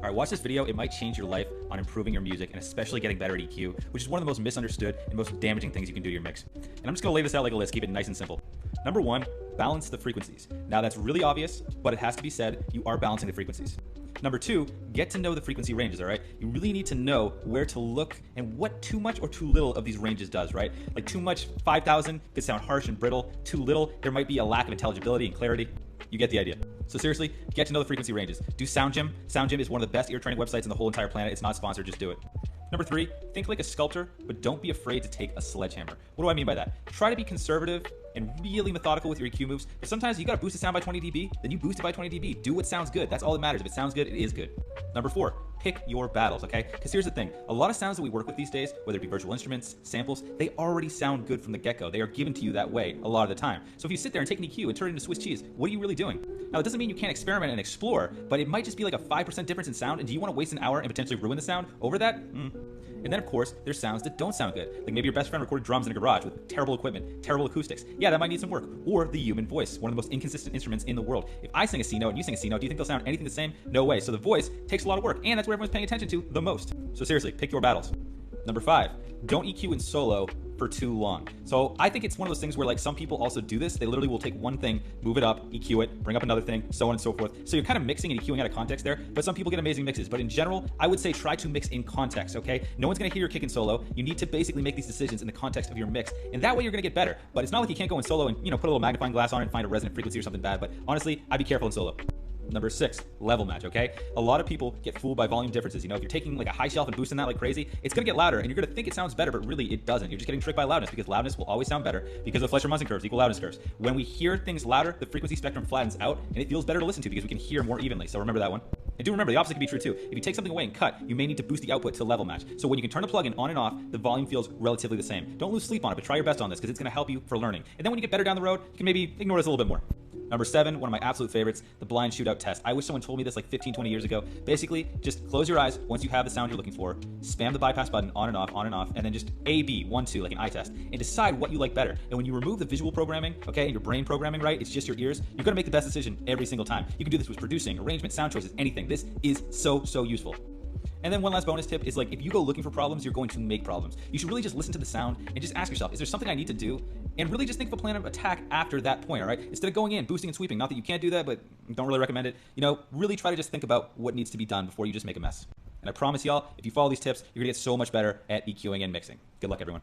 All right, watch this video. It might change your life on improving your music and especially getting better at EQ, which is one of the most misunderstood and most damaging things you can do to your mix. And I'm just gonna lay this out like a list, keep it nice and simple. Number one, balance the frequencies. Now that's really obvious, but it has to be said, you are balancing the frequencies. Number two, get to know the frequency ranges, all right? You really need to know where to look and what too much or too little of these ranges does, right? Like too much, 5,000 could sound harsh and brittle. Too little, there might be a lack of intelligibility and clarity. You get the idea. So seriously, get to know the frequency ranges. Do SoundGym. SoundGym is one of the best ear training websites in the whole entire planet. It's not sponsored, just do it. Number three, think like a sculptor, but don't be afraid to take a sledgehammer. What do I mean by that? Try to be conservative and really methodical with your EQ moves, but sometimes you gotta boost the sound by 20 dB, then you boost it by 20 dB. Do what sounds good. That's all that matters. If it sounds good, it is good. Number four, pick your battles, okay? Because here's the thing. A lot of sounds that we work with these days, whether it be virtual instruments, samples, they already sound good from the get-go. They are given to you that way a lot of the time. So if you sit there and take an EQ and turn it into Swiss cheese, what are you really doing? Now, it doesn't mean you can't experiment and explore, but it might just be like a 5% difference in sound, and do you want to waste an hour and potentially ruin the sound over that? And then, of course, there's sounds that don't sound good. Like maybe your best friend recorded drums in a garage with terrible equipment, terrible acoustics. Yeah, that might need some work. Or the human voice, one of the most inconsistent instruments in the world. If I sing a C note and you sing a C note, do you think they'll sound anything the same? No way. So the voice takes a lot of work, and that's what everyone's paying attention to the most. So seriously, pick your battles. Number five, don't EQ in solo for too long. So I think it's one of those things where like some people also do this. They literally will take one thing, move it up, EQ it, bring up another thing, so on and so forth. So you're kind of mixing and EQing out of context there, but some people get amazing mixes. But in general, I would say try to mix in context, okay? No one's gonna hear your kick in solo. You need to basically make these decisions in the context of your mix, and that way you're gonna get better. But it's not like you can't go in solo and, put a little magnifying glass on it and find a resonant frequency or something bad, but honestly, I'd be careful in solo. Number six, level match, okay? A lot of people get fooled by volume differences. If you're taking like a high shelf and boosting that like crazy, it's gonna get louder and you're gonna think it sounds better, but really it doesn't. You're just getting tricked by loudness because loudness will always sound better because of Fleischer-Munson curves equal loudness curves. When we hear things louder, the frequency spectrum flattens out and it feels better to listen to because we can hear more evenly. So remember that one. And do remember, the opposite can be true too. If you take something away and cut, you may need to boost the output to level match. So when you can turn the plugin on and off, the volume feels relatively the same. Don't lose sleep on it, but try your best on this because it's gonna help you for learning. And then when you get better down the road, you can maybe ignore this a little bit more. Number seven, one of my absolute favorites, the blind shootout test. I wish someone told me this like 15, 20 years ago. Basically, just close your eyes once you have the sound you're looking for, spam the bypass button on and off, and then just A, B, 1, 2, like an eye test, and decide what you like better. And when you remove the visual programming, okay, and your brain programming, right, it's just your ears, you're gonna make the best decision every single time. You can do this with producing, arrangement, sound choices, anything. This is so useful. And then one last bonus tip is like, if you go looking for problems, you're going to make problems. You should really just listen to the sound and just ask yourself, is there something I need to do? And really just think of a plan of attack after that point, all right? Instead of going in, boosting and sweeping, not that you can't do that, but don't really recommend it. Really try to just think about what needs to be done before you just make a mess. And I promise y'all, if you follow these tips, you're gonna get so much better at EQing and mixing. Good luck, everyone.